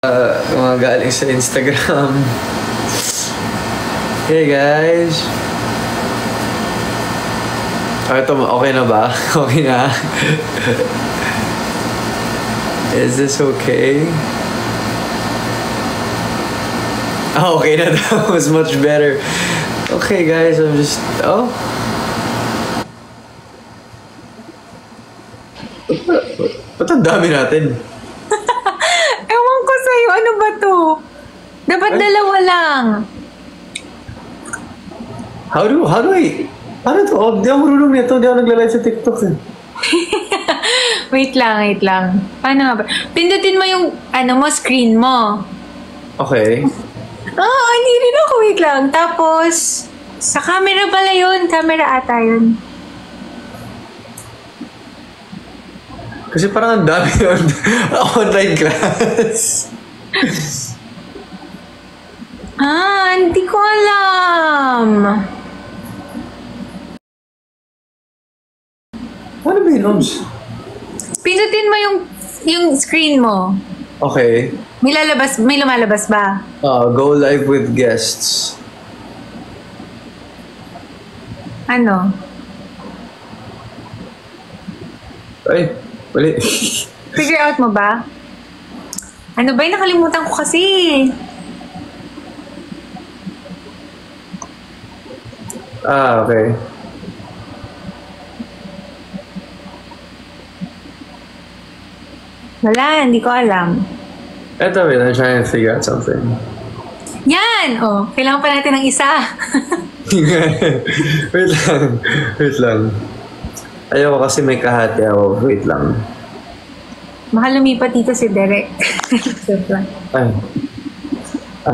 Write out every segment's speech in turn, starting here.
mga galing sa Instagram. Hey guys. Ito, okay na ba? Okay na? Is this okay? Oh, okay na daw. It was much better. Okay guys, I'm just... Oh. Ba't ang dami natin? Ewan ko sa'yo, ano ba to? Dapat dalawa lang. How do I... Ano to? Oh, di ako marunong nito. Di ako naglalay sa TikTok eh. Wait lang. Paano nga ba? Pindutin mo yung, screen mo. Okay. Hindi rin ako. Wait lang. Tapos, sa camera pala yun. Camera ata yun. Kasi parang ang dami yun. Online class. Hindi ko alam. Ano ba yun, Oms? Pindutin mo yung screen mo. Okay. May lumalabas ba? Go live with guests. Ano? Ay, mali. Figure out mo ba? Ano ba? Nakalimutan ko kasi. Okay. Wala, hindi ko alam. Eto, wait, I'm trying to figure out something. Yan! Kailangan pa natin ng isa. Wait lang. Ayoko kasi may kahati ako. Wait lang. Mahal lumipat dito si Derek. Ay.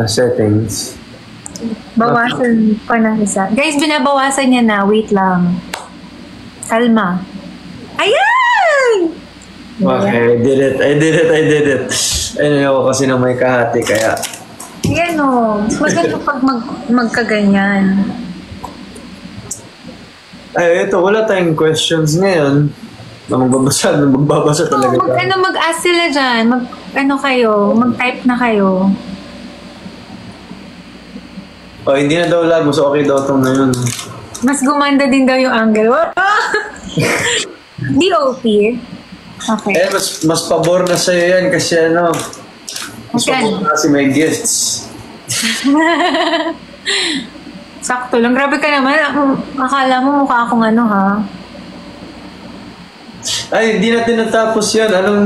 Settings. Bawasan pa ng isa. Guys, binabawasan niya na. Wait lang. Salma. Ayan! Okay, I did it. Ayoko kasi na may kahati, kaya... Ayan maganda pag magkaganyan. Ay, ito, wala tayong questions ngayon. Magbabasa talaga tayo. Mag-ask sila dyan. Mag-type na kayo. Hindi na daw lag. Mas okay daw itong na yun. Mas gumanda din daw yung angle. DOP. Okay. Mas pabor na sa'yo yan kasi mas pabor na kasi may gifts. Sakto lang. Grabe ka naman. Akala mo mukha akong ha? Ay, hindi natin natapos yan. Anong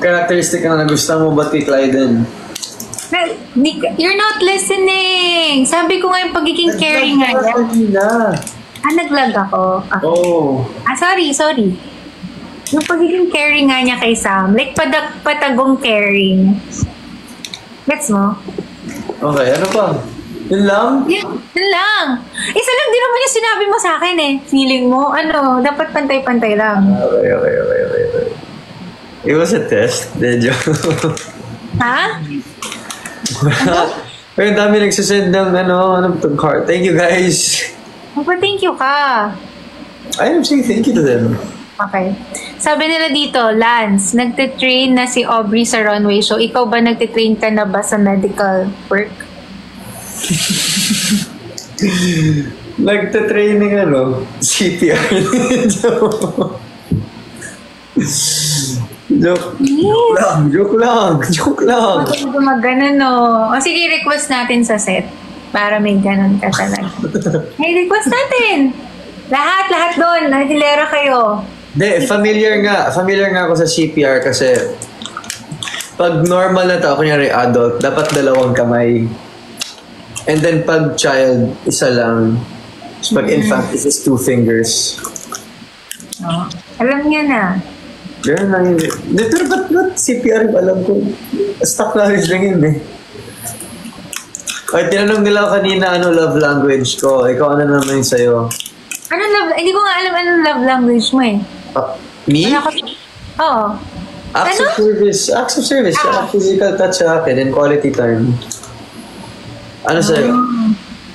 characteristic na nagustuhan mo ba kay Clyden? You're not listening. Sabi ko nga yung pagiging caring nga niya. Naglag ako. Okay. Sorry. Yung pagiging caring nga niya kay Sam. Like, patagong caring. Gets mo? Okay, ano pa? Yun lang? Yun lang. Isa lang din naman yung sinabi mo sa akin eh. Feeling mo, dapat pantay-pantay lang. Okay. It was a test. Medyo. Ha? Pero ang dami nagsasend ng card. Thank you guys. Magpa-thank you ka. I'm saying thank you to them. Okay. Sabi nila dito, Lance, nagtitrain na si Aubrey sa runway show. Ikaw ba nagtitrain ka na ba sa medical work? Nagtitraining CPR. Joke lang. Maganon sige, request natin sa set. Para may ganon ka talaga. Hey, request natin. Lahat doon. Hilera kayo. Familiar nga ako sa CPR kasi pag normal na tao, kunyari adult, dapat 2 kamay. And then pag child, isa lang. So pag infant, is 2 fingers. Alam niya na. Ganun lang yun. Pero ba't CPR yung alam ko? Stock knowledge lang yun eh. Tinanong nila kanina love language ko. Ikaw ano naman yung sa'yo? Hindi ko nga alam anong love language mo eh. Me? Oo. Acts of service. Physical touch sa akin and quality time. Ano sa'yo?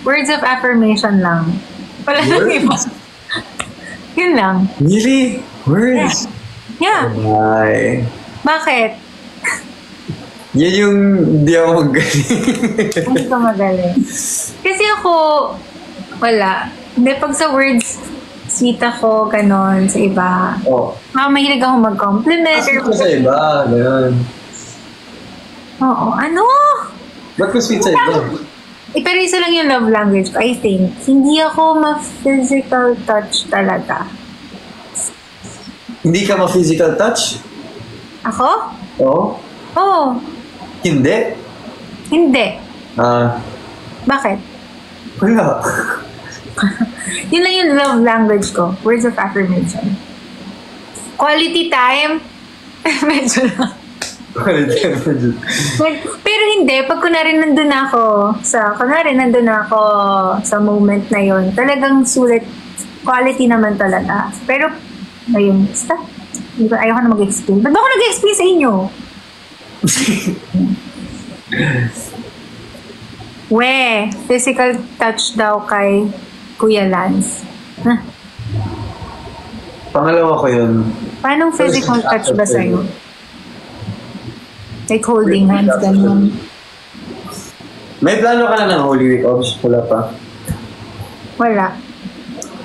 Words of affirmation lang. Wala lang iba. Yun lang. Really? Words? Yeah. Bye. Bakit? Yan yung di ako magaling. Hindi ka magaling. Kasi ako, wala. Hindi, pag sa words, sweet ako, ganon, sa iba. Oh. Mahilig ako mag-compliment. Sweet ko sa iba, ganon. Oo, ano? Ba't ko sweet sa iba? Pero isa lang yung love language ko, I think. Hindi ako ma-physical touch talaga. Hindi ka ma-physical touch? Ako? Oo. Oo. Hindi? Hindi. Wala. Bakit? Yun lang yung love language ko. Words of affirmation. Quality time? Medyo lang. Pero hindi, pag kunwari nandun ako sa moment na yon, talagang sulit, quality naman talaga. Pero, ayun, basta, ayoko na mag-explain. Ba't ba ako nag-explain sa inyo? Physical touch daw kay Kuya Lance. Huh? Pangalawa ko yun. Paano physical touch ba sa'yo? Like holding hands, ganun. May plano ka na ng Holy Week, Obs? Wala pa? Wala.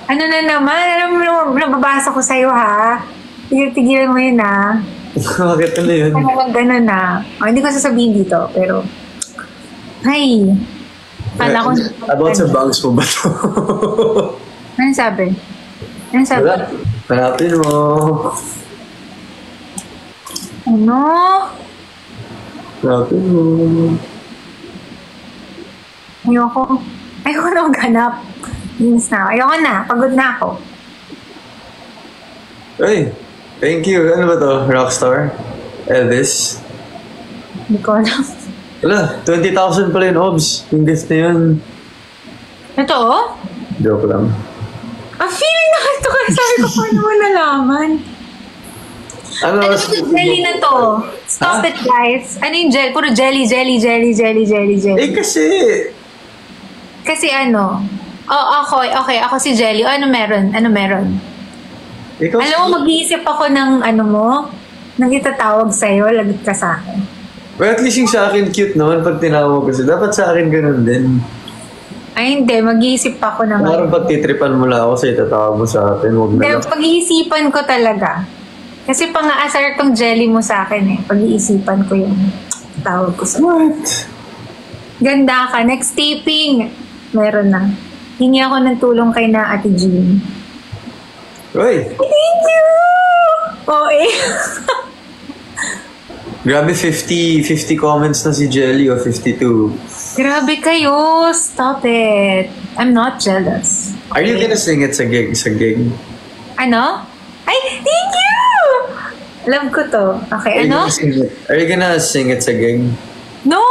Ano na naman? Alam mo, nababasa ko sa'yo, ha? Tigil-tigilan mo yun, ha? Bakit ano yun? Ganun na. Hindi ko sasabihin dito, pero... Ay! Kala ko... About sa bangs mo ba to? Ano sabi? Wala. Hanapin mo. Ano? Hanapin mo. Ayoko na maghanap. Means na. Ayoko na. Pagod na ako. Ay, thank you. Ano ba to? Rockstar? Elvis? Hindi ko alam. Wala, 20,000 pala yun, Obs. Yung gift na yun. Ito? Joke lang. Feeling na ito kasi sabi ko paano mo nalaman. Ano ba yung jelly na to? Stop it, guys. Ano yung jelly? Puro jelly. Eh, kasi... Kasi ano? Okay. Ako si Jelly. Ano meron? Ikaw, alam mo, mag-iisip ako ng ano mo, nang itatawag sa'yo, lagot ka sa akin. well, at least yung sa akin cute naman pag tinawag ko siya. Dapat sa akin ganun din. Ay, hindi. Mag-iisip ako ng... Parang pag titripan mo lang ako sa itatawag mo sa akin, huwag na Hindi, lang. pag-iisipan ko talaga. Kasi pang-aasar tong jelly mo sa akin eh. Pag-iisipan ko yung tawag ko sa... What? Ganda ka. Next taping. Meron na. Hingi ako ng tulong kay na Ate Jean. Uy! Thank you! Oo eh. Grabe, 50 comments na si Jelly o 52. Grabe kayo. Stop it. I'm not jealous. Are you gonna sing it sa gig? Ano? Ay, thank you! Love ko to. Okay, ano? Are you gonna sing it sa gig? No!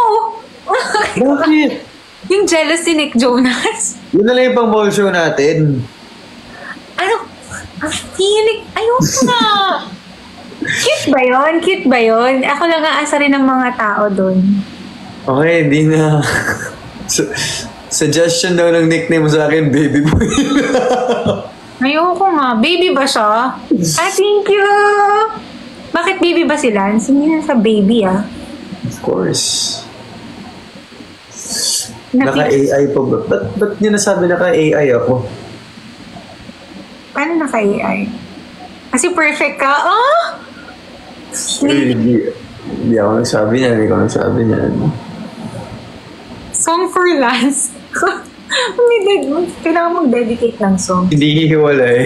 Bakit? Yung jealous si Nick Jonas. Yun na lang yung pang mall show natin. Ano? Feeling, ayoko na. Cute ba yun? Ako lang aasarin ng mga tao doon. Okay, hindi na. Suggestion daw ng nickname mo sa akin, Baby Boy. Ayoko nga. Baby ba siya? Thank you! Bakit baby ba sila? Hindi na sa baby, Of course. Naka-AI pa ba? Ba't niyo nasabi naka-AI ako? Paano naka-AI? Kasi perfect ka. Hindi ako nagsabi niyan. Hindi ko nagsabi niyan. Song for Lance. Kailangan mag-dedicate ng song. Hindi hihiwalay.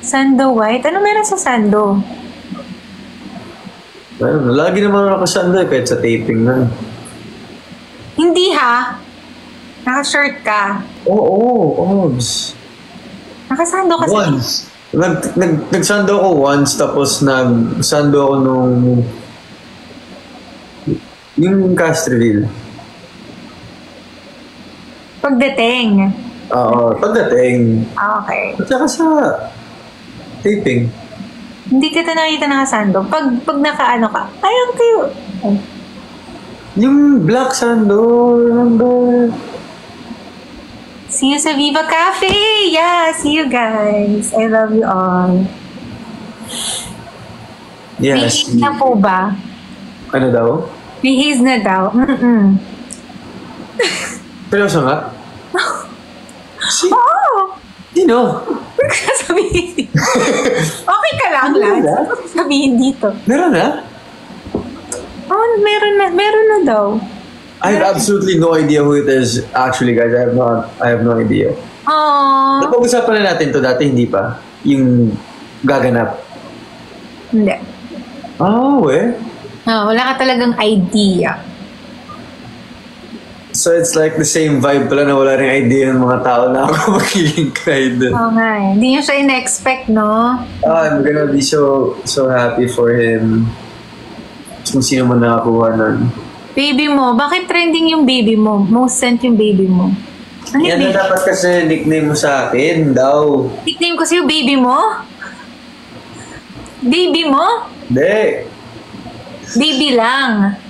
Sando White? Ano meron sa Sando? Ano, lagi naman nakasando kahit sa taping na. Hindi ha? Naka-shirt ka. Oo, Obs. Nakasando kasi. Once. Nagsando ako once, tapos nagsando ako nung yung Castreville. Pagdating. Oo, pagdating. Okay. At saka sa taping. Hindi kita nakita nakasando. Pag nakaano ka, ay, ang cute. Yung Black Sando, remember? See you sa Viva Cafe! Yeah, see you guys. I love you all. May Yes. haze na po ba? Ano daw? May haze na daw. Seryoso nga? Oo! Sino? Huwag ka sabihin. Okay ka lang, Lance. Huwag ka sabihin dito. Meron na? Oh, meron na daw. I have absolutely no idea who it is. Actually, guys, I have no idea. Oh. Napag-usapan na natin to dati, hindi pa? Yung gaganap. Hindi. Wala ka talagang idea. So it's like the same vibe pala na wala rin idea ng mga tao na ako magiging cry dun. Oo nga eh. Hindi niya siya in-expect, no? I'm gonna be so happy for him. Kung sino man nakakuha nun. Baby mo. Bakit trending yung baby mo? Most sent yung baby mo. Ano yung Yan baby? na dapat kasi nickname mo sa akin daw. Nickname ko sa'yo, baby mo? Baby mo? Hindi. Baby lang.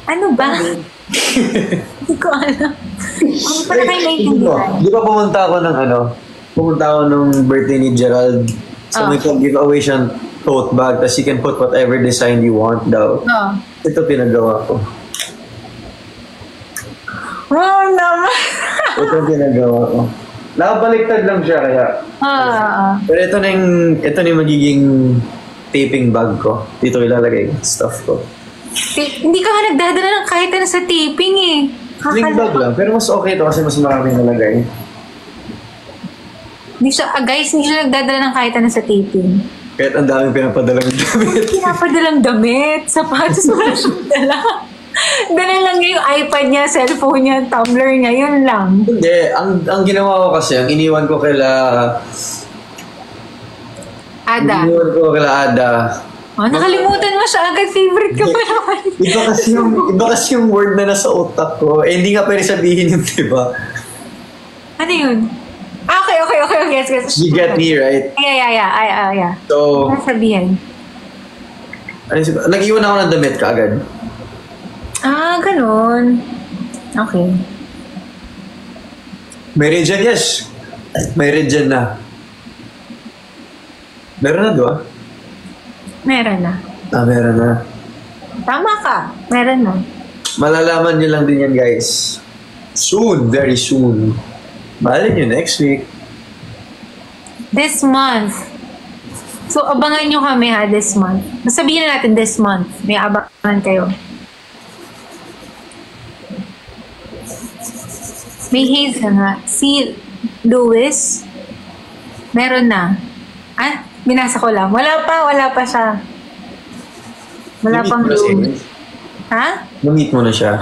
Ano ba? Hindi ko alam. Ano pa na kayo naiintindihan? Di ba pumunta ako ng birthday ni Gerald. So may give-away siyang tote bag, tapos you can put whatever design you want daw. Ito pinagawa ko. Wow naman! Ito pinagawa ko. Nakabaliktad lang siya kaya. Pero ito na yung magiging taping bag ko. Dito ilalagay yung stuff ko. Hindi ka nga nagdadala ng kahit ano sa taping eh. Sling bag lang. Pero mas okay ito kasi mas maraming nalagay. Guys, hindi siya nagdadala ng kahit ano sa taping. Kahit ang daming pinapadalang damit. Pinapadalang damit, sapatos, wala siyang dala. Dala lang niya yung iPad niya, cellphone niya, Tumblr niya, yun lang. Hindi. Ang ginawa ko kasi, ang iniwan ko Ada. Nakalimutan mo siya agad. Favorite ka pa naman. Iba kasi yung word na nasa utak ko. Eh, hindi nga pwede sabihin yun, diba? Ano yun? Okay. Yes. You get me, right? Yeah. So, ano sabihin? Nag-iwan ako ng damit kaagad. Ganun. Okay. May region, yes. May region na. Meron na, diba? Meron na. Meron na. Tama ka. Meron na. Malalaman nyo lang din yan, guys. Soon. Very soon. Malin nyo next week. This month. So, abangan nyo kami this month. Sabihin na natin this month. May abangan kayo. May haze na nga. Si Louis, meron na. Binasa ko lang. Wala pa siya. Wala pang Louis. Ha? Na-meet mo na siya.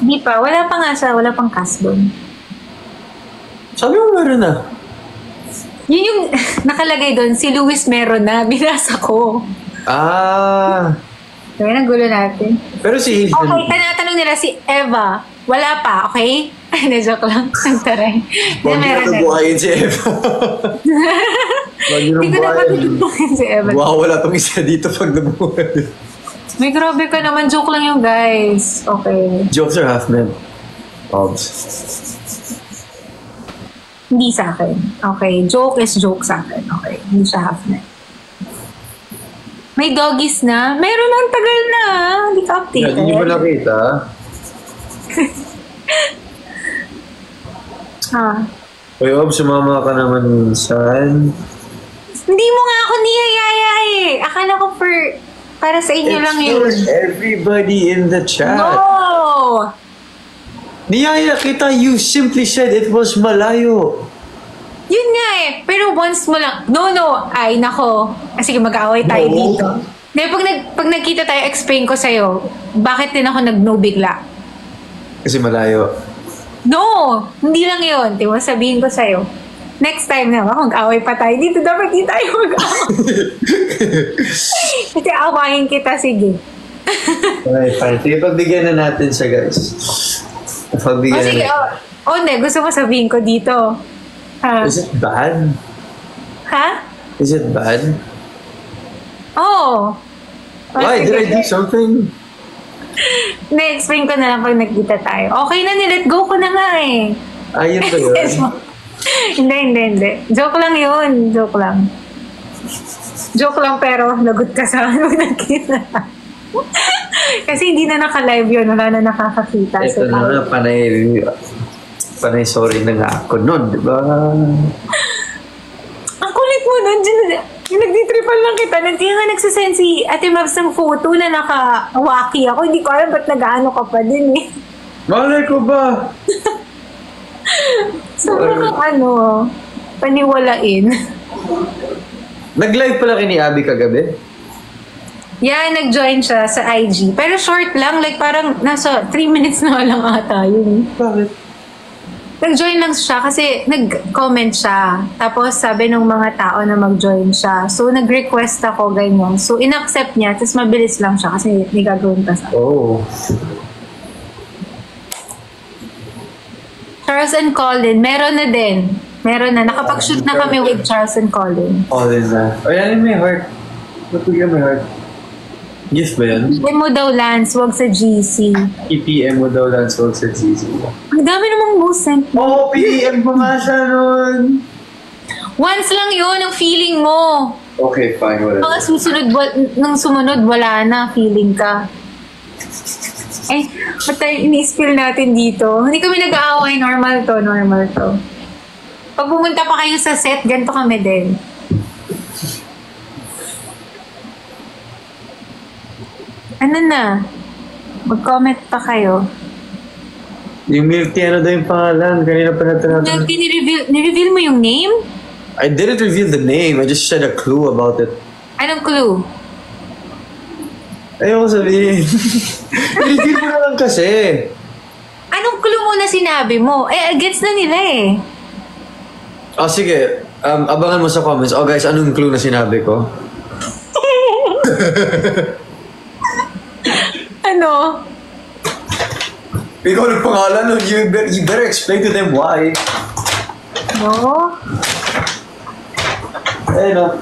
Hindi pa. Wala pa nga siya. Wala pang cast doon. Sabi mo meron na. Yun yung nakalagay doon. Si Louis meron na. Binasa ko. Kaya nagulo natin. Pero si Hazel. Okay, tanatanong nila si Eva. Wala pa, okay? Na-joke lang. Taray. Huwag niyo natubuhayin si Eva. Hindi ko dapat natubuhayin si Eva. Wow, wala tong isa dito pag nabuhay. May grabe ka naman. Joke lang yung guys. Okay. Jokes are half meant. Obs. Hindi sa akin. Okay. Joke is joke sa akin. Okay. Hindi siya half meant. May doggies na? Meron ang tagal na. Hindi ka updated. Hindi mo nakita? Uy, Ob, sumama ka naman minsan. Hindi mo nga ako niyayaya eh. Akala ko para sa inyo lang yun. It's for everybody in the chat. No! Niyaya kita, you simply said it was malayo. Yun nga eh. Pero once mo lang. No. Ay, nako. Sige, mag-aaway tayo dito. Pag nagkita tayo, explain ko sa'yo, bakit din ako nag-no bigla. Kasi malayo. No! Hindi lang yun. Di ba, sabihin ko sa'yo. Next time na, mag-away pa tayo. Dito dapat di tayo mag-away. Kasi awayin kita, sige. Okay, fine. Sige, pagbigyan na natin siya, guys. Pagbigyan sige. Hindi. Gusto mo sabihin ko dito. Is it bad? Ha? Is it bad? Oh. Why? Did I do something? Na-explain ko na lang pag nagkita tayo. Okay na, nilet go ko na nga eh. Ayun ba yun? Hindi. Joke lang yun. Joke lang. Joke lang pero lagot ka sa ano nakita. Kasi hindi na naka-live yun. Wala na nakakakita. Ito na nga, panay sorry na nga ako nun, di ba? Ang kulit mo nun. Yung nagtitripan lang kita. Hindi nga nagsasend si Ate Mavs ng photo na naka-waki ako. Hindi ko alam ba't nag-ano ka pa din eh. Malay ko ba? Sobrang paniwalain. Nag-live pala kay ni Abby kagabi? Yeah, nag-join siya sa IG. Pero short lang, like parang nasa 3 minutes na lang ata yun. Bakit? Nag-join lang siya kasi nag-comment siya. Tapos sabi ng mga tao na mag-join siya. So nag-request ako ganyan. So in-accept niya, tapos mabilis lang siya kasi may gagawin pa sa. Oh. Charles and Colin, meron na din. Meron na. Nakapag-shoot na kami with Charles and Colin. Colin na. O yan yung may heart. Ba't yung may heart? Gift ba yan? PM mo daw, Lance, wag sa GC. I-PM mo daw lang sa GC. Ang dami namang sent. Oo, PM ko nga siya nun. Once lang yun ang feeling mo. Okay, fine. Whatever. Mga nang sumunod, wala na. Feeling ka. Ba't tayo ini-spill natin dito? Hindi kami nag-aaway. Normal to. Pag pumunta pa kayo sa set, ganito kami din. Ano na? Mag-comment pa kayo. Yung milk tea, ano daw yung pangalan? Kanina pa natin. Milk tea, nireveal mo yung name? I didn't reveal the name. I just shared a clue about it. Anong clue? Ayoko sabihin. I-reveal mo na lang kasi. Anong clue mo na sinabi mo? Gets na nila eh. Oh, sige. Abangan mo sa comments. Oh, guys, anong clue na sinabi ko? Ano? Ikaw ang pangalan nun. You better explain to them why. No? Ayun,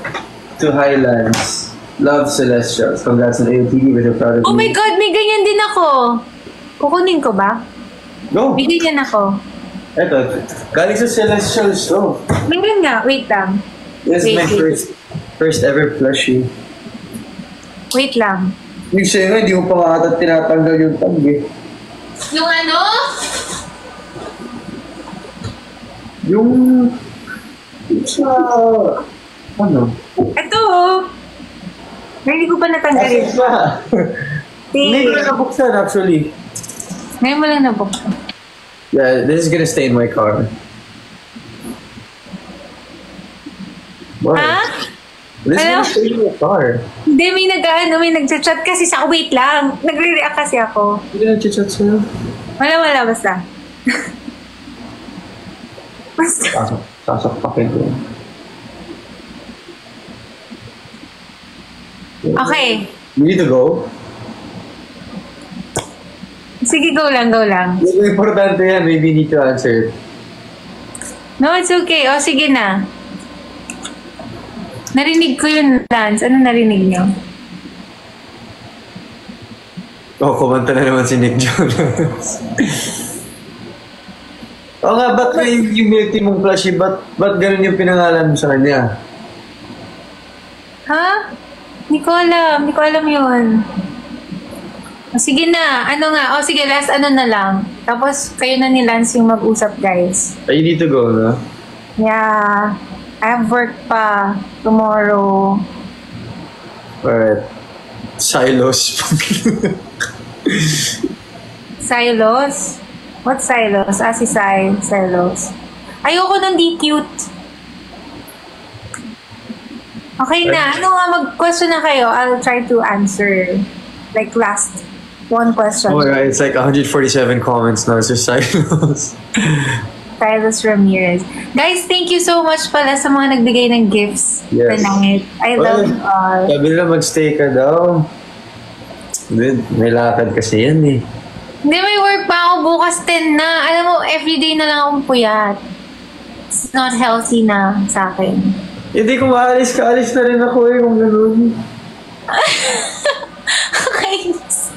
to Highlands. Love Celestials. Congrats on AOTV. We're proud of you. Oh my God, may ganyan din ako. Kukunin ko ba? Go. May ganyan ako. Eto, galing sa Celestials to. Meron nga, wait lang. This is my first ever plushie. Wait lang. Yung siya nga, hindi mo pa nga ata tinatanggal yung tag eh. Yung ano? Yung sa... Ano? Ito oh. Hindi ko pa natanggalin. Kasi pa. Hindi ko na nabuksan actually. Ngayon mo lang nabuksan. Yeah, this is gonna stay in my car. What? Ha? This is gonna stay in my car. Hindi, may nagchat-chat kasi sa wait lang. Nagre-react kasi ako. Hindi nag-chat sa'yo? Wala, basta. Basta. Sasakpakin ko. Okay. You need to go? Sige, go lang. Yung importante yan, maybe you need to answer it. No, it's okay. O, sige na. Narinig ko yun, Lance. Ano narinig niyo? Oh, kumanta na naman si Nick Jonas. Oo nga, ba't yung milk tea mong plushie, ba't ganun yung pinangalan mo sa kanya? Ha? Hindi ko alam yun. O, sige na. Ano nga? O, sige, last ano na lang. Tapos, kayo na ni Lance yung mag-usap, guys. You need to go, no? Yeah. I have work pa tomorrow. Alright. Silos. Silos? What silos? Si Silos. Ayoko nang di cute. Okay na. Ano nga, mag-question na kayo. I'll try to answer. Like last one question. Alright, it's like 147 comments now. It's just Silos. Silos Ramirez. Guys, thank you so much pala sa mga nagbigay ng gifts tonight. I love you all. Sabi nila mag-stay ka daw. May lakad kasi yan eh. Hindi, may work pa ako bukas 10 na. Alam mo, everyday na lang akong puyat. It's not healthy na sa akin. Hindi ko maalis ka. Alis na rin ako eh kung gano'n. Kainis.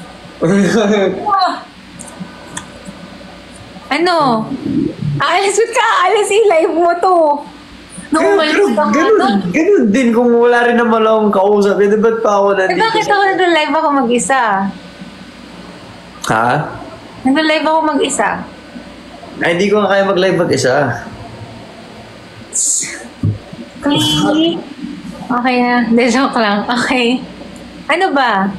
Ano? Aalis ka. Alis i-live mo to. Nung umalis ka nga doon. Ganun din kung wala rin naman akong kausap. Eh, ba't pa ako nandito? Bakit ako nag-live ako mag-isa? Ha? Nag-live ako mag-isa. Ay, hindi ko nga kaya mag-live mag-isa. Please. Okay na. De, joke lang. Okay. Ano ba?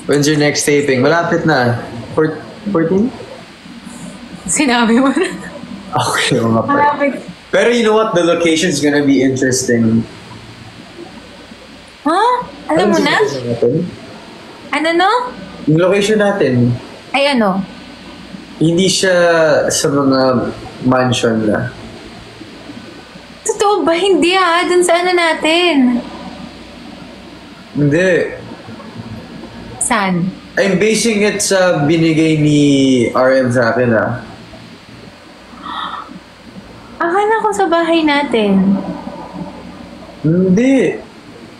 When's your next taping? Malapit na. 14? Sinabi mo na. Okay, mga pa. Malapit. Pero you know what? The location's gonna be interesting. Ha? Alam mo na? Ano no? Yung location natin, Ay ano? hindi siya sa mga mansion na. Totoo ba? Hindi dun sa ano natin. Hindi. Saan? I'm basing it sa binigay ni RM sa akin Akala ko sa bahay natin. Hindi.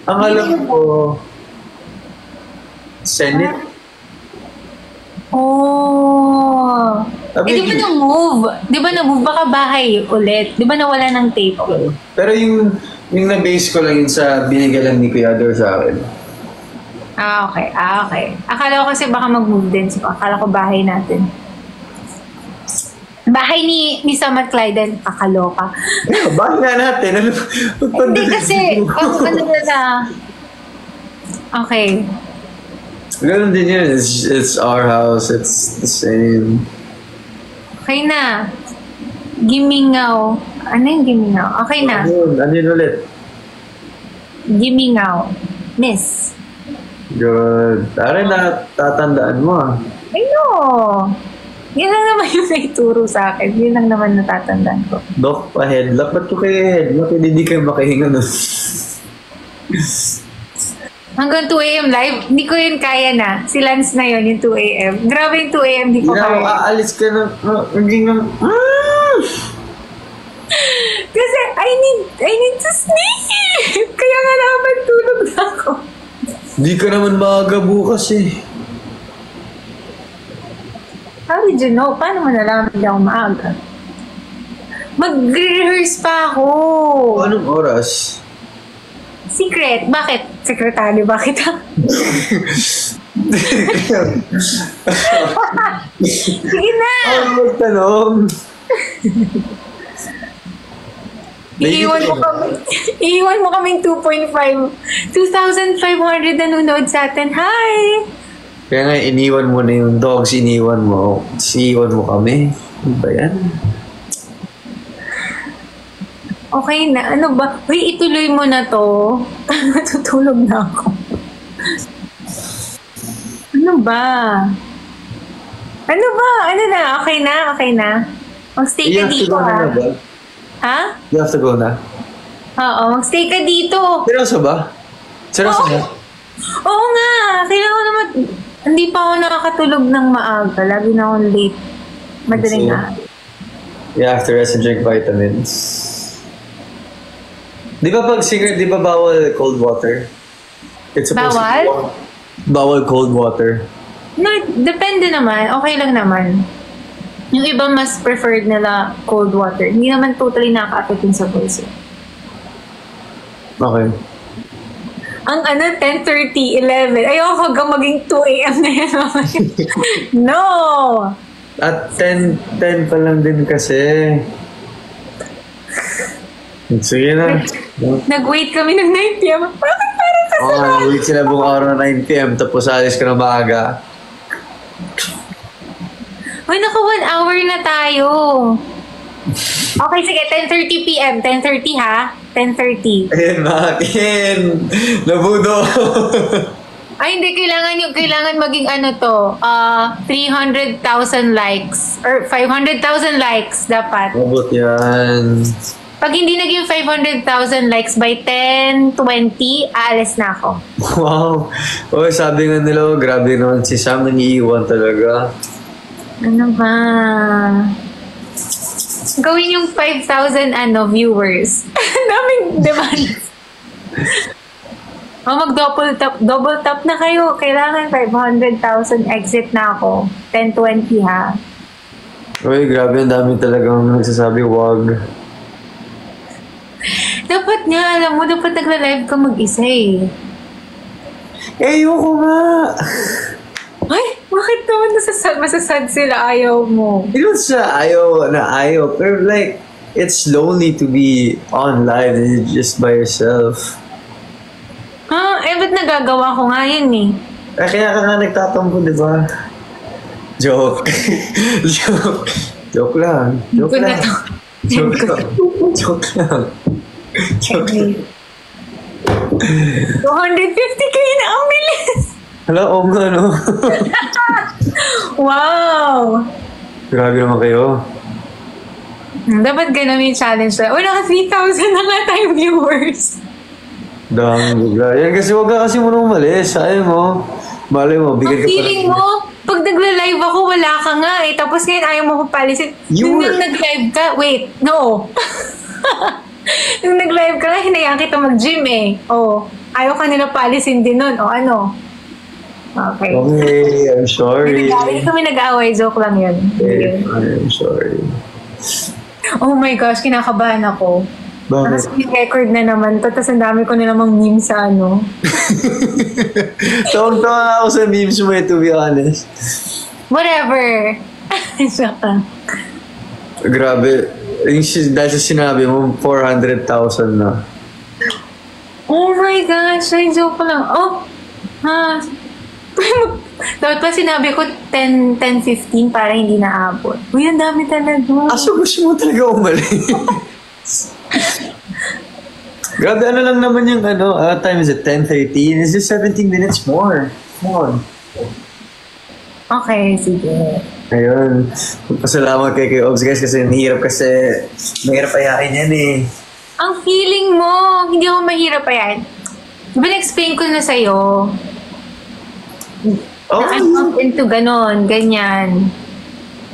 Ang alam ko, Senate. Oh. Di ba na-move? Di ba na-move? Baka bahay ulit. Di ba nawala ng tape? Pero yung na-base ko lang yun sa binigay lang ni Kuya Ador sa akin. Okay. Okay. Akala ko kasi baka mag-move din. So, akala ko bahay natin. Bahay ni Sam at Clyde, kakaloka. Bahay nga natin. Hindi kasi, ano na. Okay. Ganun din yun. It's our house. It's the same. Okay na. Gimingaw. Ano yung gimingaw? Okay na. Ano yun ulit? Gimingaw. Miss. Good. Tara na, tatandaan mo I know. Yan lang naman yung naituro sa akin. Yun lang naman natatandaan ko. Dok, pa-headlock. Ba't ko kayo headlock? Hindi kayo makahinga nun. Hanggang 2 a.m. live, hindi ko yun kaya na. Si Lance na yun, yung 2 a.m. Grabe yung 2 a.m. Hindi ko kaya. Aalis ka na. Hindi nga. Kasi I need to sleep. Kaya nga naman tulog na ako. Hindi ka naman maaga bukas eh. How did you know? Paano mo nalaman hindi ako maaga? Mag-rehearse pa ako. Anong oras? Secret. Bakit? Sekretary, bakit? Sige na! Ano magtanong? Iiwan mo kaming 2.5. 2,500 nanonood sa atin. Hi! Kaya nga, iniwan mo na yung dogs, iniwan mo kami. Ano ba yan? Okay na. Ano ba? Uy, ituloy mo na to. Natutulog na ako. Ano ba? Ano ba? Ano na? Okay na? Okay na? Mag-stay ka dito, ha? Ha? You have to go na? Oo, mag-stay ka dito. Seryoso ba? Seryoso na? Oo nga. Kailangan ko naman... Hindi pa ako nakakatulog ng maaga. Lagi na akong late. Madaling na. You have to rest and drink vitamins. Di ba pag singer, di ba bawal cold water? It's supposed Bawal? to be bawal cold water. No, depende naman. Okay lang naman. Yung iba mas preferred nila cold water. Hindi naman totally nakaka-affect sa voice. Okay. Ang 10:30, 11. Ayoko hanggang maging 2 a.m. na yan. No! At 10 pa lang din kasi. Sige na. Nag-wait kami ng 9 p.m. Bakit parang kasama? Nag-wait sila buong araw na 9 p.m. tapos alis ka na maaga. Uy, naku, 1 hour na tayo. Okay, sige, 10:30 p.m. 10:30 ha? 10:30. Akin! Nabudo! Ay, hindi. Kailangan maging 300,000 likes. Or 500,000 likes dapat. Mabot yan. Pag hindi naging 500,000 likes by 10:20, aalis na ako. Wow! Oy, sabi nga nila, grabe naman si Sam, nangiiwan talaga. Ano ba? Gawin yung 5,000 viewers. Daming demand. Double tap na kayo. Kailangan 500,000 exit na ako. 10:20 ha. Uy, grabe, ang dami talagang nagsasabi, wag. Dapat nga, alam mo, dapat nagla-live ka mag-isa eh. Ayoko nga. Ay, bakit naman masasad sila ayaw mo? Hindi mo siya ayaw. Pero like, it's lonely to be on live and you're just by yourself. Ba't nagagawa ko nga yun eh? Kaya ka nga nagtatampo, di ba? Joke. Joke lang. Joke lang. 250k na ang bilis! Hala, nga, no? Wow! Grabe naman kayo. Dapat ganun yung challenge na. Naka 3,000 na nga tayo viewers. Dami bigla. Yan kasi wag ka kasi muna umalis. Ayaw mo. Malay mo, bigyan ka pa. Feeling mo, pag nagla-live ako, wala ka nga eh. Tapos ngayon ayaw mo ko palisin. Nung nag-live ka, wait, no. Nung nag-live ka nga, hinayaan kita mag-gym eh. Ayaw ka nila palisin din nun. Ano? Okay. Okay, I'm sorry. Hindi kami nag-aaway. Joke lang yun. I'm sorry. Oh my gosh, kinakabahan ako. Bakit? Tapos record na naman to, tapos ang dami ko na namang meme sa ano. Tawag-tawa ako sa memes mo to be honest. Whatever. Saka. Grabe. Dahil sa sinabi mo, 400,000 na. Oh my gosh, ay joke lang. Dapat pa sinabi ko 10-15 para hindi naabot. Uy, ang dami talaga. So gusto mo talaga umalis? Grabe, ano lang naman yung time is it? 10:13? It's just 17 minutes more. Come on. Okay, sige. Ayun. Pasalamat kay Obs guys kasi mahirap ayain yan eh. Ang feeling mo, hindi ako mahirap ayain. Diba na-explain ko na sa'yo? Na I'm into ganon, ganyan.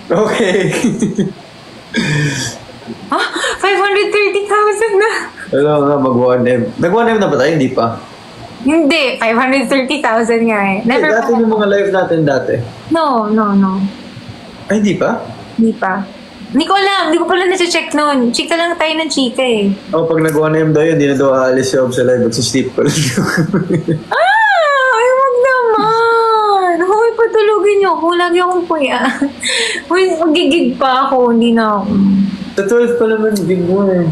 Okay. 530,000 na. Alam nga, mag-1M. Nag-1M na ba tayo? Hindi pa. Hindi, 530,000 nga eh. Never dati yung mga live natin dati. No. Ay, hindi pa? Hindi pa. Hindi ko alam. Hindi ko pala nasi-check noon. Chika lang tayo ng chika eh. Pag nag-1M daw yun, hindi na daw aalis si Ob sa live. Magsisleep ko lang. Ay, wag naman. Hoy, patulogin niyo ako. Lagi akong puya. Hoy, magigig pa ako. Hindi na ako. Sa 12 pa naman gig mo eh.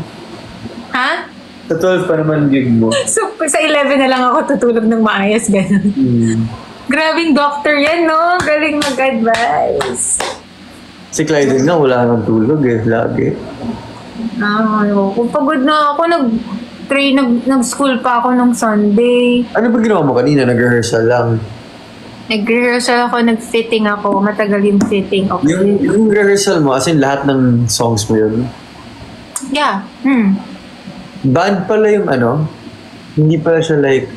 Ha? Sa 12 pa naman gig mo. So, sa 11 na lang ako tutulog ng maayos. Ganun. Grabing doctor yan, no? Galing mag-advise. Si Clyde nga, wala nang tulog eh. Lagi. Kung pagod na ako, nag-school pa ako nung Sunday. Ano ba ginawa mo kanina? Nag-rehearsal lang? Nag-rehearsal ako, nag-fitting ako. Matagal yung fitting. Okay. Yung rehearsal mo, as in lahat ng songs mo yun? Yeah. Band pala yung hindi pala siya like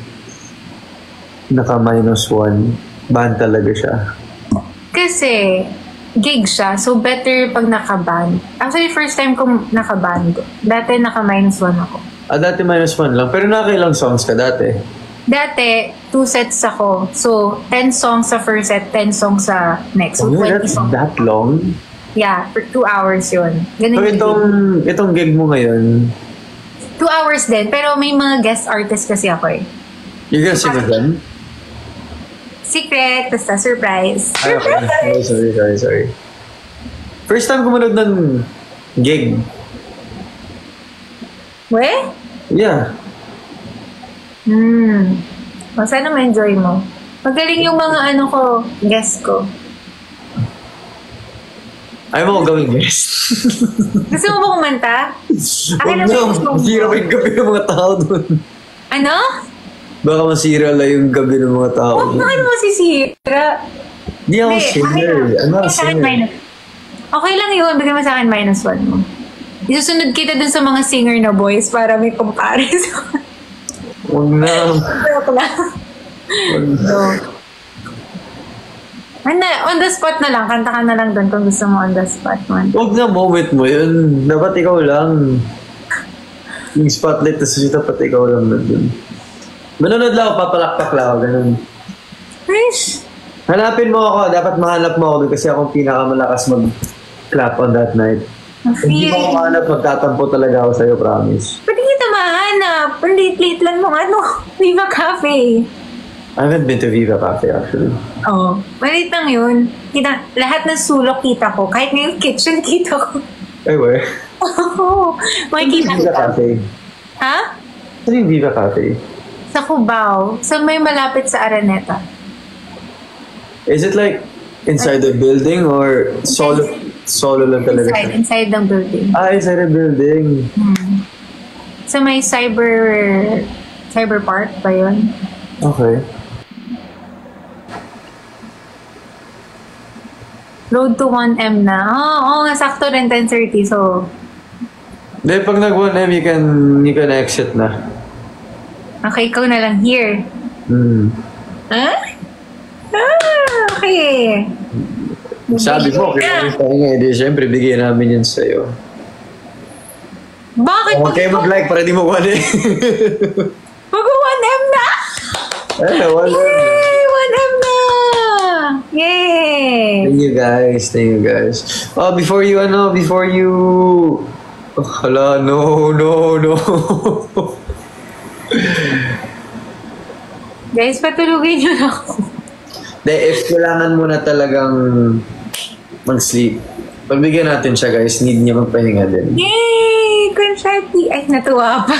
naka-1. Band talaga siya. Kasi gig siya, so better pag naka-band. Actually, first time kong naka-band. Dati naka-1 ako. Dati -1 lang. Pero nakailang songs ka dati? Dati, 2 sets ako. So, 10 songs sa first set, 10 songs sa next. So, 20 that's songs. that long? Yeah, for 2 hours yun. Ganun So, itong gig mo ngayon? 2 hours din, pero may mga guest artist kasi ako eh. You're gonna sing with them? Secret, basta surprise. Okay. Sorry. First time ko manood ng gig. We? Yeah. Sana ma-enjoy mo. Magaling yung mga guest ko. Ayaw mo gawing guest. Gusto mo ba kumanta? Huwag na, masira pa yung gabi ng mga tao doon. Ano? Baka masira lang yung gabi ng mga tao Huwag doon. na ano masisira. Hindi ako singer. Ano ako singer? Okay lang yun. Bigyan mo sa akin -1 mo. Isusunod kita dun sa mga singer na boys para may comparison. Huwag na. Joke lang. On the spot na lang. Kanta ka na lang doon kung gusto mo on the spot. Huwag na, moment mo yun. Dapat ikaw lang. Yung spotlight na sa dapat ikaw lang na dun. Manonood lang ako, papalakpak lang ako, ganun. Wish. Hanapin mo ako, dapat mahanap mo ako dun kasi akong pinakamalakas mag-clap on that night. Hindi mo ako mahanap, magtatampo talaga ako sa'yo, promise. Pwede kita mahal. Ang late-late lang nung Viva Cafe. I haven't been to Viva Cafe actually. Oo. Maliit lang yun. Lahat ng sulok kita ko. Kahit na yung kitchen kita ko. Ay, where? Oo. Makikita Viva kita. Cafe. Ha? Saan yung Viva Cafe? Sa Cubao. Sa may malapit sa Araneta. Is it like inside the building or solo lang talaga? Inside ng building. Inside the building. Sa may cyber park ba yun? Okay. Road to 1M na. Oo nga, sakto rin 10:30. So, Then pag nag-1M, you can exit na. okay, ikaw na lang here. Ha? Okay. Sabi mo, kaya tayo nga, siyempre, bigyan namin yun sa'yo. Bakit? Okay, mag-like para di mo 1M. Mag-1M na! 1M. Yay! 1M na! Yay! Thank you guys. Before you... Hala, no. Guys, patulugin nyo na ako. If kailangan mo na talagang mag-sleep, pagbigyan natin siya guys, need niya magpahinga din. Yay! Confetti! Ay, natuwa pa.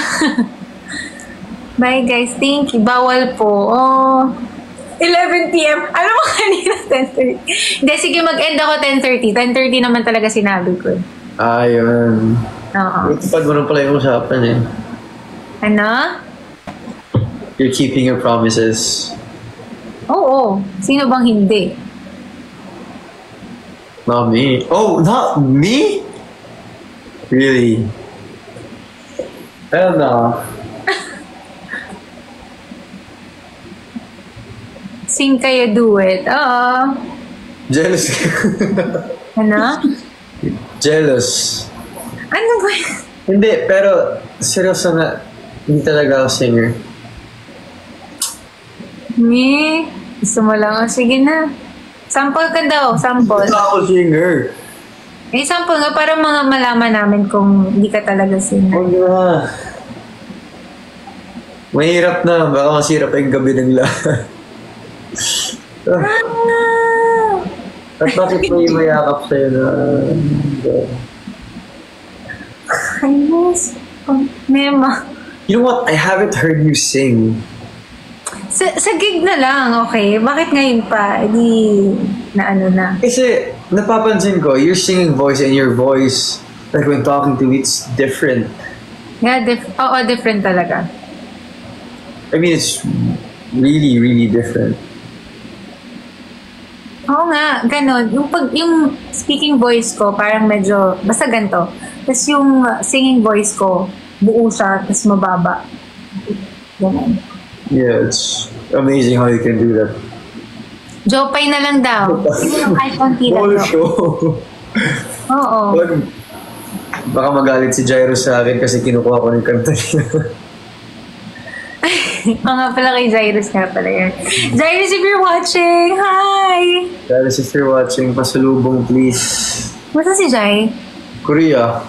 Bye guys, thank you. Bawal po. 11 p.m. Alam mo kanina, 10:30. Hindi, sige, mag-end ako 10:30. 10:30 naman talaga sinabi ko. Ayun. Oo. Pag mo pala yung usapan eh. Ano? You're keeping your promises. Oo. Sino bang hindi? Not me. Oh, not me? Really? I don't know. Sing kayo duet. Oo. Jealous. Ano? Jealous. Ano ba yun? Hindi, pero seryoso nga, hindi talaga ako singer. Gusto mo lang. Sige na. Sample ka daw. Sample. Hindi ako singer. Sample nga para mga malaman namin kung hindi ka talaga singer. Huwag na. Mahirap na. Baka masirap yung gabi ng lahat. At bakit may mayakap sa'yo na... Ayos. Mema. You know what? I haven't heard you sing. Sa gig na lang, okay? Bakit ngayon pa? Na ano na. Kasi napapansin ko, your singing voice and your voice, like when talking to me, it's different. Yeah, different talaga. I mean, it's really, really different. Oo nga, ganon. Yung speaking voice ko, parang medyo, basta ganito. Tapos yung singing voice ko, buo siya, tapos mababa. Ganon. Yeah, it's amazing how you can do that. Jopay na lang daw. Sige lang kahit konti lang. Oo. Baka magalit si Jairo sa akin kasi kinukuha ko ng kanta niya. Mga pala kay Jairus nga pala yan. Jairus, if you're watching, hi! Jairus, if you're watching, pasalubong please. Masa si Jai? Korea.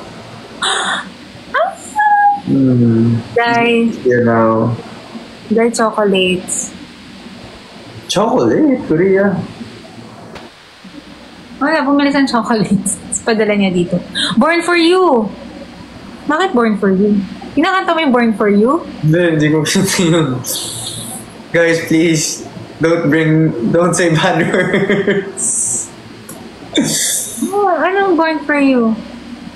Jai. Here now. Jai chocolates. Chocolate? Korea? Wala, bumili siyang chocolates. Tapos padala niya dito. Born for you! Bakit born for you? Kinakanta mo yung Born for You? Hindi ko kasi yun. Guys, please, don't say bad words. Anong Born for You?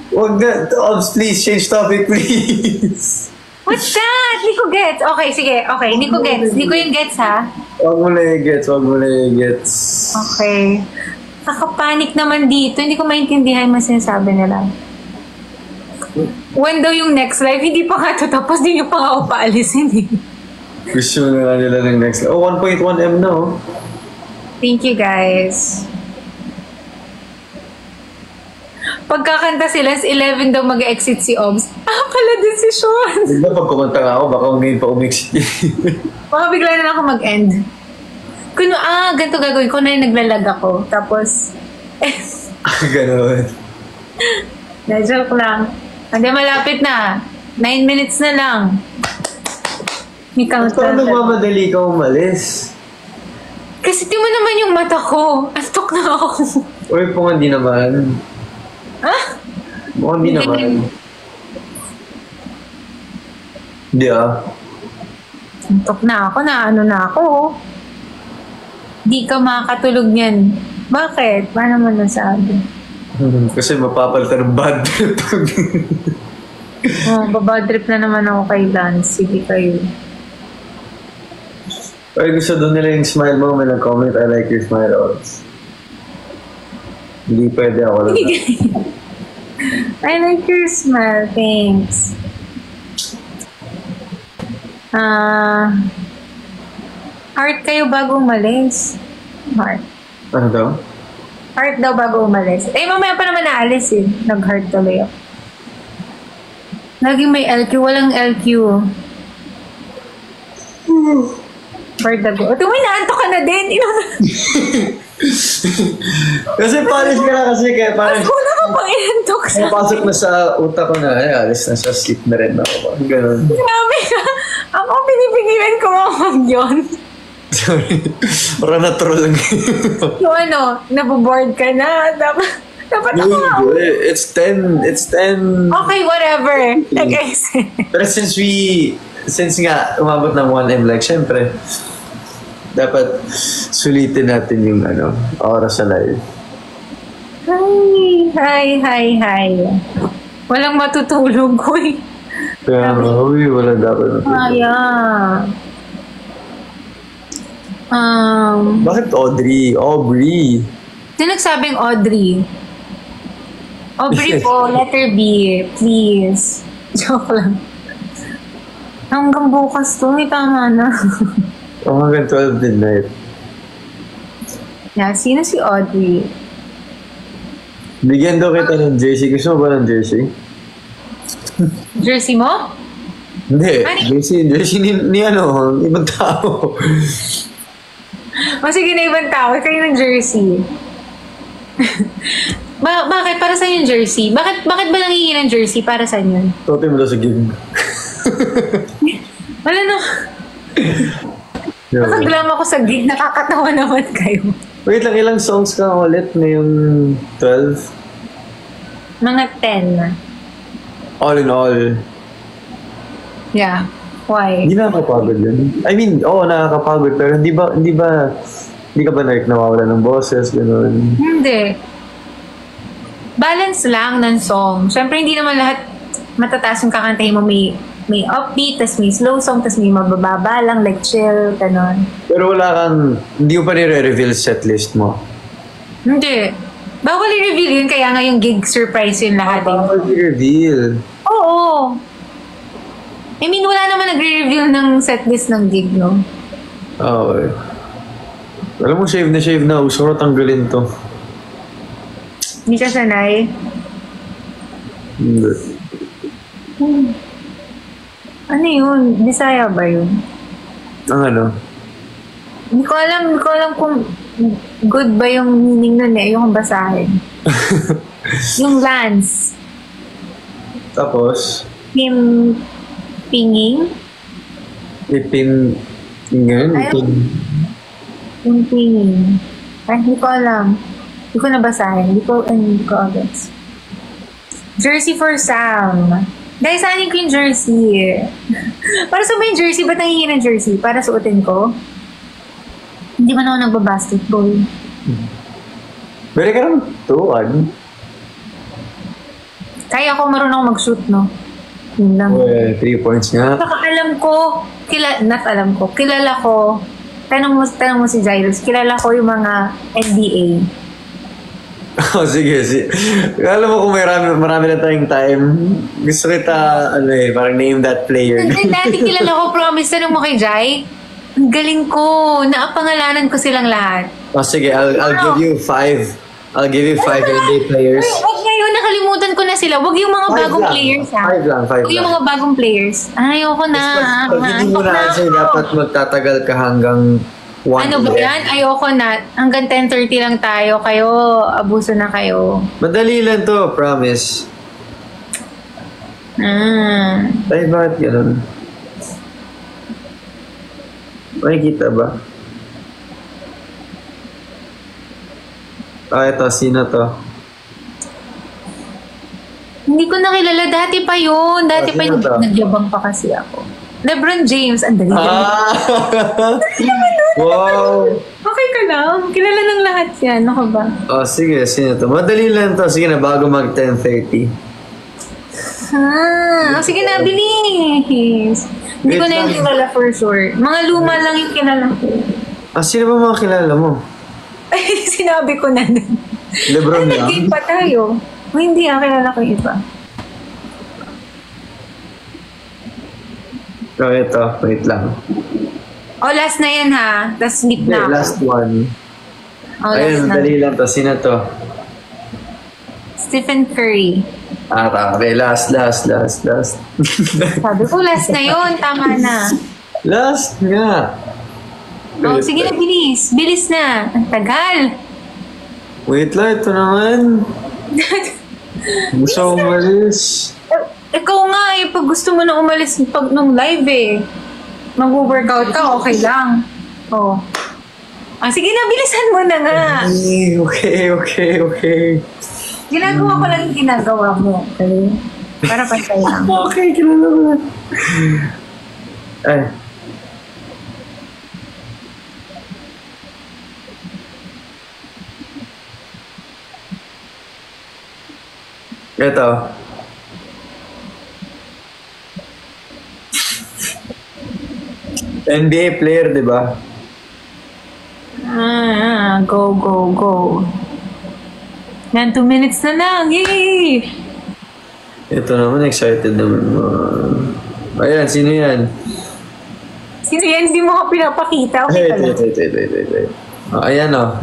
Wag na, please, change topic, please. What's that? Hindi ko gets. Okay, sige. Okay, hindi ko gets. Hindi ko yung gets, ha? Wag mo na yung gets. Okay. Nakapanik naman dito. Hindi ko maintindihan yung sinasabi nila. When daw yung next live, hindi pa nga ito tapos, di nyo pa nga ako paalisin eh. Gusto na nga nila ng next live. 1.1M na oh. Thank you guys. Pagkakanta sila, 11 daw mag-exit si Obs. Pala desisyon. Diba pag kumanta nga ako, baka ngayon pa umexit. Baka bigla na lang ako mag-end. Ganito gagawin ko na yung naglalag ako. Tapos, Ganon. na-joke lang. Hindi, malapit na. 9 minutes na lang. May Ba't countdown. nagmamadali ka umalis? Kasi di mo naman yung mata ko. Antok na ako. Uy, mukhang di naman. Ha? Mukhang di naman. Hindi Antok na ako. Naano na ako. Di ka makakatulog niyan. Bakit? Paano mo nasabi? Kasi mapapal ka ng bad trip. Babad trip na naman ako kay Lance. Sige kayo. Pero gusto doon nila yung smile mo, may nag-comment, I like your smile always. Hindi pwede ako lang. I like your smile. Thanks. Heart kayo bago umalis. Heart. Ano daw? Heart daw bago umalis. Eh, mamaya pa naman naalis eh. Nag-heart tuloy ako. Laging may LQ. Walang LQ. Heart na go. Ito, may naanto ka na din. Kasi palis ka na kasi kaya parang... Ako na ka pang inantok sa... Pasok na sa utak ko na, ay, alis na sa sleep na rin ako. Ganun. Grabe ka. Ako, pinipigilan ko mamang yun. Sorry. Parang natural lang. So ano, naboboard ka na. Dapat ako nga. It's 10. Okay, whatever. Pero since nga umabot ng 1M like, syempre, dapat sulitin natin yung oras sa live. Hi. Walang matutulog, uy. Kaya wala dapat matulog. Bakit Audrey? Aubrey. Sino nagsabing Audrey? Aubrey po, letter B, please. Joke lang. Hanggang bukas to, tama na. Hanggang 12 midnight. Yeah, sino si Audrey? Bigyan daw kita ng jersey. Gusto mo ba ng jersey? Jersey mo? Hindi. Jersey ni ibang tao. O sige na ibang tao, kayo ng jersey. Bakit? Para saan yung jersey? Bakit ba nangingi ng jersey? Para saan yun? Tote mo daw sa gig. Wala na. Nakaglam ako sa gig. Nakakatawa naman kayo. Wait lang, ilang songs ka ulit ngayong 12? Mga 10. All in all. Yeah. Why? Hindi nakakapagod yun. I mean, nakakapagod. Pero hindi ka ba nawawala ng boses? Ganun. Hindi. Balance lang ng song. Siyempre, hindi naman lahat matataas yung kakantahin mo. May upbeat, tas may slow song, tas may mabababa lang, like chill, ganun. Pero hindi mo pa nire-reveal setlist mo? Hindi. Bawal i-reveal yun, kaya nga yung gig surprise yun lahat. Bawal i-reveal? Oo. I mean, wala naman nagre-reveal ng setlist ng gig, no? Okay. Alam mo, shave na. Gusto ko tanggalin to. Hindi ka sanay? Hindi. Ano yun? Bisaya ba yun? Ang ano? Hindi ko alam kung good ba yung meaning nun eh. Yung basahin. Yung Lance. Tapos? Pinging? Yung pinging. Ay, hindi ko alam. Hindi ko nabasahin. Hindi ko agad. Jersey for Sam. Guys, saanin ko yung jersey. Para sa ba yung jersey? Ba't nangingi ng jersey? Para suotin ko? Hindi man ako nagbabasketball. Pwede ka naman tuwan. Kaya ako marunong mag-shoot, no? Yun lang. 3 points nga. Saka kilala ko, tanong mo si Jairus, kilala ko yung mga NBA. Sige. Alam mo kung marami na tayong time, gusto kita, parang name that player. Dati kilala ko, promise, tanong mo kay Jai. Ang galing ko, naapangalanan ko silang lahat. Sige, I'll give you 5. I'll give you 5 NBA players. Wag ngayon, nakalimutan ko na sila. Wag yung mga bagong players, ha? 5 lang. Wag yung mga bagong players. Ayoko na. Pag hindi mo na answer, dapat magtatagal ka hanggang 1 Ano ba yan? Ayoko na. Hanggang 10:30 lang tayo. Kayo, abuso na kayo. Madali lang to, promise. Ay, bakit ganun? Makikita ba? Ito. Sino to? Hindi ko nakilala. Dati pa yun. Dati pa sino yun. to? Nagyabang pa kasi ako. LeBron James. Ang dali. Wow! Okay ka lang. Kilala ng lahat yan. Ano ka ba? Sige. Sino to? Madali lang to. Sige na, bago mag 10:30. Sige na, bilis. Hindi ko na yung kilala for sure. Mga luma lang yung kilala ko. Sino ba mga kilala mo? Ay, sinabi ko na din. LeBron lang? Nag-game pa tayo. Hindi, kilala ko yung iba. Ito. Wait lang. Last na yan ha. Tapos sleep na ako. Last one. Last Ayun, na. madali lang to. Sino to? Stephen Curry. Okay, last. Sabi ko, last na yun. Tama na. Last nga. Sige na, bilis. Bilis na. Ang tagal. Wait lang, ito naman. Gusto umalis. Ikaw nga pag gusto mo na umalis pag nung live mag-workout ka, okay lang. Sige na, bilisan mo na nga. Okay. Ginagawa ko lang yung ginagawa mo. Okay? Para pantay lang. Okay, ginagawa. Ay. Ito. NBA player, di ba? Go. Yan, 2 minutes na lang. Yay! Ito naman, excited naman. Ayan, sino yan? Sino yan? Hindi mo ka pinapakita. Okay ka lang. Wait. Ayan o.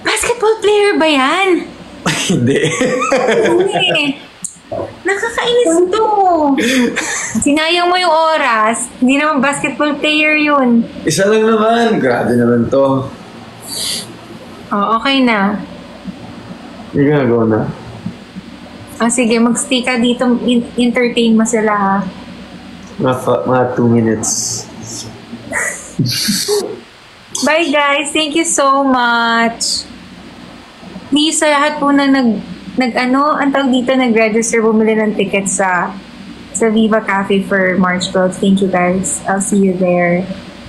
Basketball player ba yan? Hindi. Hindi. Nakakainis to. Sinayang mo yung oras. Hindi naman basketball player yun. Isa lang naman. Grabe naman to. Okay na. Hindi ka nagawa na. Sige, mag-stay ka dito. Entertain mo sila ha. Mga 2 minutes. Bye guys. Thank you so much. Please sa lahat po na ang tawag dito, nag-register, bumili ng tickets sa Viva Cafe for March 12. Thank you guys. I'll see you there.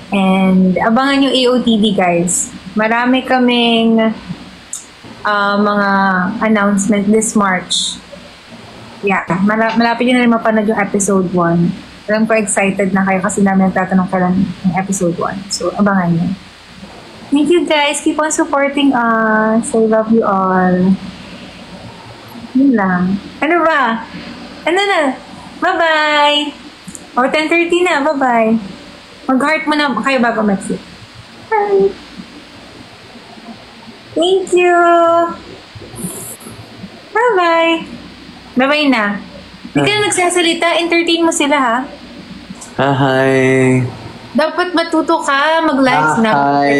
And abangan yung AOTD guys. Marami kaming mga announcement this March. Yeah, malapit yun na rin mapanood yung episode 1. Alam ko excited na kayo kasi namin nagtatanong ka lang ng episode 1. So, abangan nyo. Thank you guys. Keep on supporting us. I love you all. Yun lang. Ano ba? Ano na? Bye-bye! 10:30 na. Bye-bye. Mag-heart mo na kayo bago mag-sit. Bye! Thank you! Bye-bye! Bye-bye na. Hindi ka na nagsasalita. Entertain mo sila, ha? Hi! Dapat matuto ka. Mag-live na. Hi!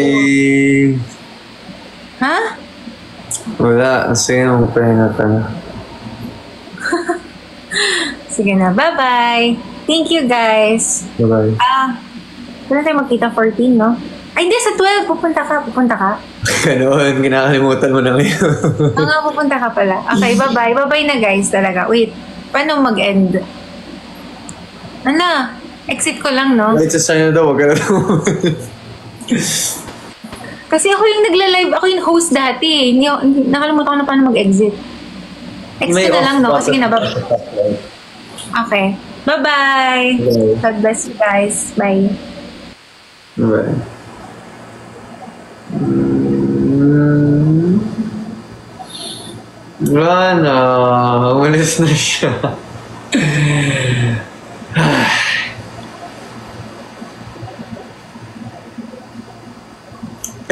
Ha? Wala. Sige na, magpahinga ka na. Sige na. Bye-bye! Thank you, guys. Bye-bye. Kailan tayo magkita? 14, no? Ay, hindi. Sa 12. Pupunta ka. Ganoon, kinakalimutan mo na ngayon. Pupunta ka pala. Okay, bye-bye. Bye-bye na, guys, talaga. Wait, paano mag-end? Exit ko lang, no? Wait, sa na daw, wag ka na daw. Kasi ako yung nagla-live, ako yung host dati. Nakalimutan ko na paano mag-exit. Exit na lang, no? Sige na, bye. Okay. Bye-bye. God bless you guys. Bye. Bye. Wala na. Umalis na siya.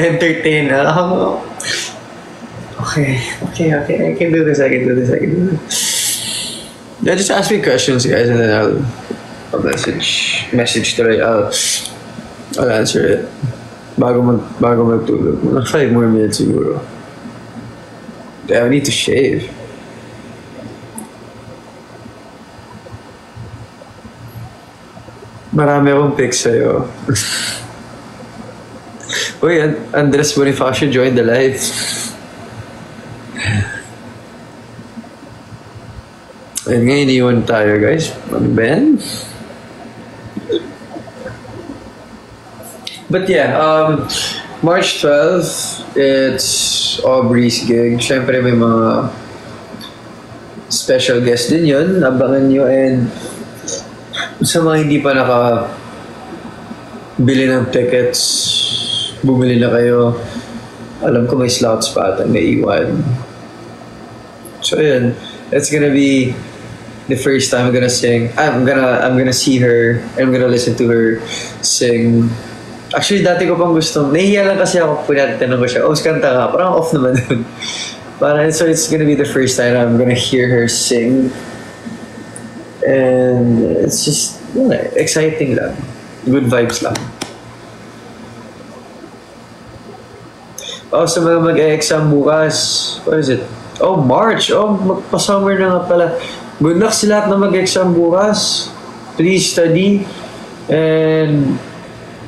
Entertainer. Okay. I can do this. Yeah, just ask me questions, guys, and then I'll message today. I'll answer it. Bago magtulog. 5 more minutes siguro. Damn, I need to shave. Marami akong pics sa'yo. Uy, Andres Bonifacio joined the live. Ayun nga, iniwan tayo guys. Ben? But yeah, March 12, it's Aubrey's gig. Siyempre may mga special guest din yun. Abangan nyo, and sa mga hindi pa bili ng tickets, bumili na kayo. Alam ko may slots pa at naiwan. So yun, it's gonna be the first time I'm gonna sing. I'm gonna see her and I'm gonna listen to her sing. Actually, dati ko pang gustong, nahihiya lang kasi ako pinatanong ko siya, kanta ka, parang off naman dun. So it's gonna be the first time I'm gonna hear her sing. And it's just, exciting lang. Good vibes lang. Sa mga mag-exam bukas, what is it? March! Magpa-summer na nga pala. Good luck sa lahat na mag-exam bukas. Please study and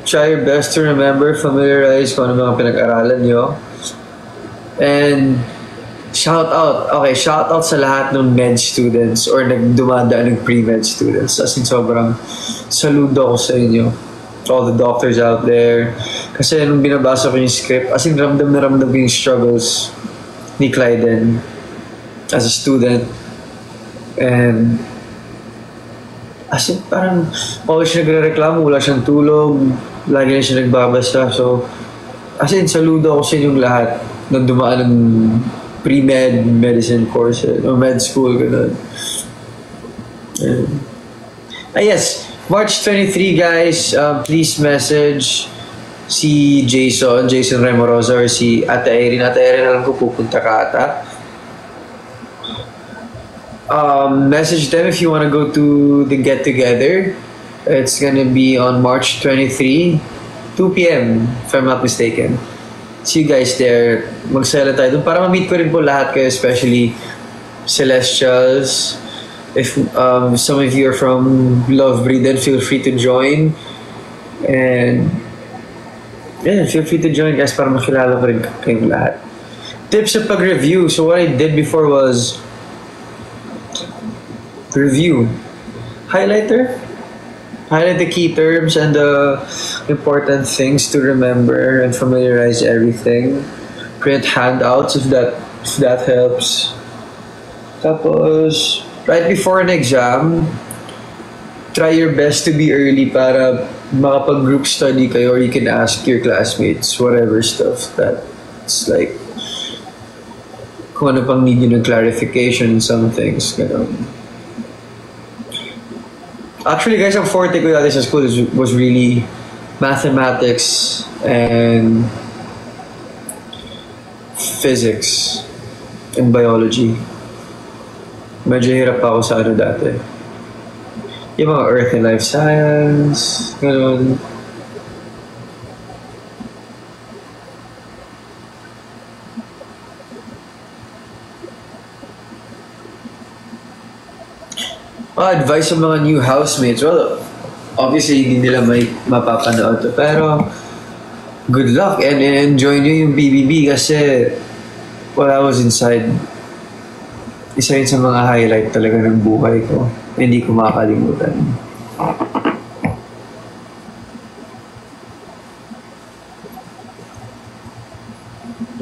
try your best to remember, familiarize kung ano mga pinag-aralan nyo. And shout out sa lahat ng med students or nagdumadaan ng pre-med students. As in, sobrang saludo ako sa inyo. To all the doctors out there. Kasi nung binabasa ko yung script, as in, ramdam na ramdam ko yung struggles ni Clyden as a student. And as in, parang always nagre-reklamo, wala siyang tulog, lagi na siya nagbabasa. So, as in, saludo ako sa inyong lahat na dumaan ng pre-med, medicine courses, o med school, gano'n. Yes, March 23, guys, please message si Jason Remorosa, or si Ate Erin. Ate Erin, alam ko pupunta ka ata. Message them if you want to go to the get-together. It's gonna be on March 23, 2 p.m. if I'm not mistaken. See you guys there. Magsala tayo dun para ma-meet ko rin po lahat kayo, especially Celestials. If some of you are from Love Breed, then feel free to join. And yeah, feel free to join guys para makilala ko rin kayong lahat. Tips sa pag-review. So what I did before was review. Highlight the key terms and the important things to remember and familiarize everything. Print handouts if that helps. Tapos, right before an exam, try your best to be early para makapag-group study kayo, or you can ask your classmates whatever stuff that's like kung ano pang need yun ng clarification in some things. Actually, guys, ang forte ko dati sa school was really mathematics and physics and biology. Medyo hirap pa ako sa ano dati. Yung mga earth and life science, gano'n. Advice sa mga new housemates. Well, obviously, hindi nila may mapapanood to. Pero, good luck and enjoy nyo yung BBB kasi while I was inside, isa yun sa mga highlight talaga ng buhay ko. Hindi ko makakalimutan.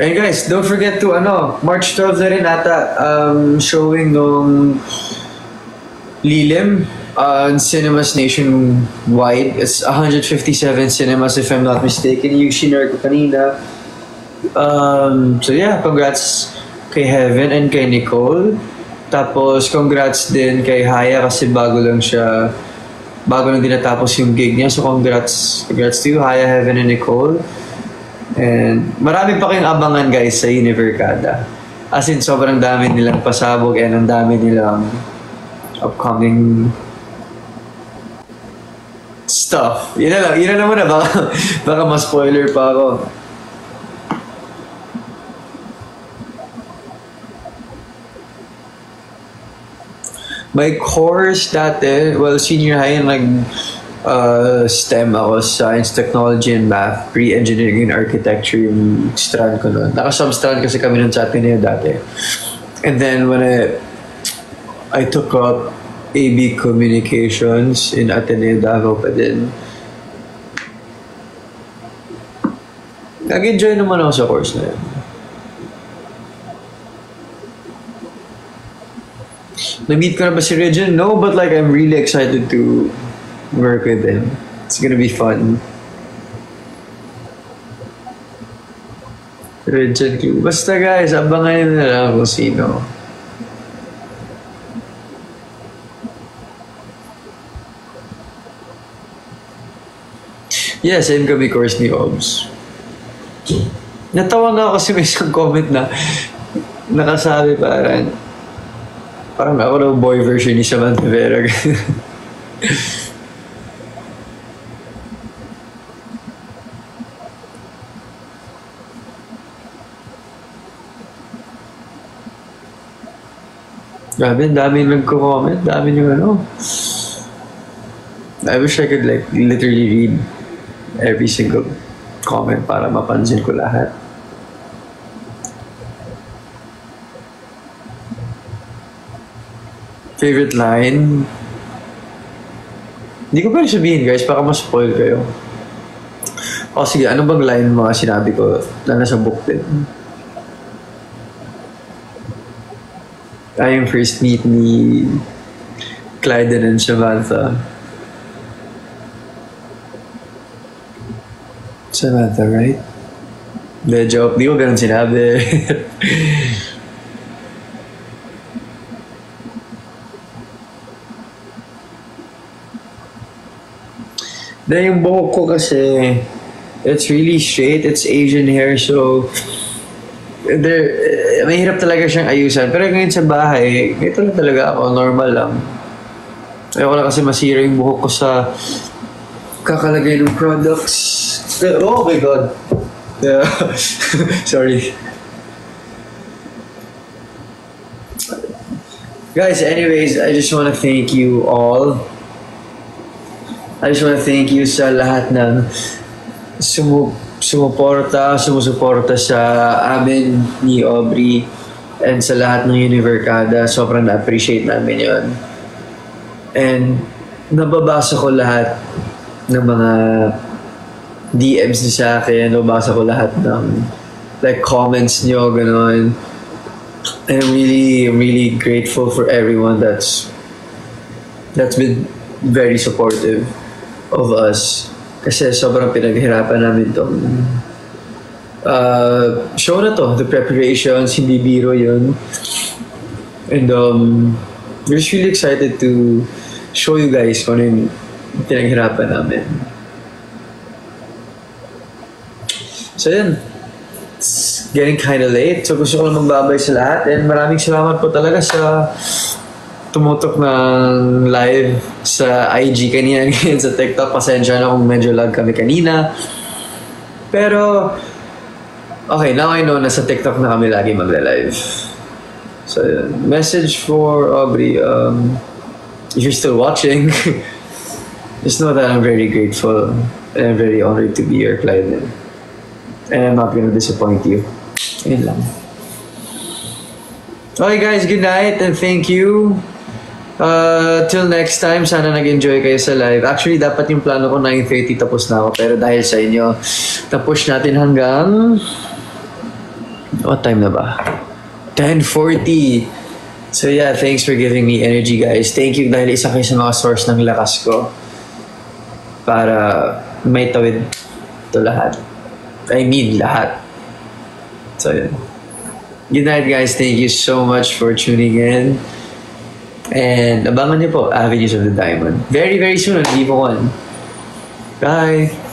And guys, don't forget to March 12 na rin ata showing nung Lilim on cinemas nationwide. It's 157 cinemas if I'm not mistaken. Yung shinare ko kanina. So yeah, congrats kay Heaven and kay Nicole. Tapos congrats din kay Haya kasi bago lang din natapos yung gig niya. So congrats to you, Haya, Heaven, and Nicole. And marami pa kayong abangan guys sa Univercada. As in, sobrang dami nilang pasabog and ang dami nilang upcoming stuff. Yun na muna. Baka ma-spoiler pa ako. My course dati, well, senior high, STEM ako, Science, Technology, and Math. Pre-Engineering and Architecture yung strand ko nun. Naka-substrand kasi kami nun sa Ateneo dati. And then when I took up AB Communications in Ateneo Davao pa din. Nag-enjoy naman ako sa course na yun. Na-meet ko na ba si Regine? No, but like I'm really excited to work with him. It's gonna be fun. Regine Clue. Basta guys, abangan na lang kung sino. Yeah, same kami course ni Obs. Natawa nga ako kasi may isang comment na nakasabi parang ako na boy version ni Samantha Vera. Grabe, dami nagko-comment, dami yung ano. I wish I could like literally read every single comment para mapansin ko lahat. Favorite line? Hindi ko pa rin sabihin guys, baka ma-spoil kayo. O sige, ano bang line mga sinabi ko na nasa book din? Yung first meet ni Clyden and Samantha. Samantha, right? The joke. Di ko ganun sinabi. Then yung buhok ko kasi, it's really straight. It's Asian hair, so mahirap talaga siyang ayusan. Pero ngayon sa bahay, ito lang talaga ako, normal lang. Ayoko na kasi masira yung buhok ko sa kakalagay ng products. Oh my God. Yeah. Sorry. Guys, anyways, I just want to thank you all. I just want to thank you sa lahat ng sumusuporta sa amin ni Aubrey and sa lahat ng Univercada. Sobrang na-appreciate namin yon. And nababasa ko lahat ng mga DMs niyo sa akin. Nababasa ko lahat ng like comments niyo, gano'n. And I'm really grateful for everyone that's been very supportive of us. Kasi sobrang pinaghirapan namin tong show na to. The preparations, hindi biro yun. And we're just really excited to show you guys kung ano yung pinaghirapan namin. So yun. It's getting kind of late. So gusto ko lang magbabay sa lahat. And maraming salamat po talaga sa tumutok ng live sa IG kanina, ngayon sa TikTok. Pasensya na kung medyo lag kami kanina. Pero, okay, now I know na sa TikTok na kami lagi magla-live. So, message for Aubrey. If you're still watching, just know that I'm very grateful and I'm very honored to be your client. And I'm not gonna disappoint you. Yun lang. Okay guys, good night and thank you. Till next time, sana nag-enjoy kayo sa live. Actually, dapat yung plano ko 9:30 tapos na ako. Pero dahil sa inyo, na-push natin hanggang... What time na ba? 10:40. So yeah, thanks for giving me energy guys. Thank you dahil isa kayo sa mga source ng lakas ko para may tawid to lahat. I mean lahat. So yeah. Good night guys. Thank you so much for tuning in. And abangan niyo po Avenues of the Diamond. Very, very soon on Vivo 1. Bye!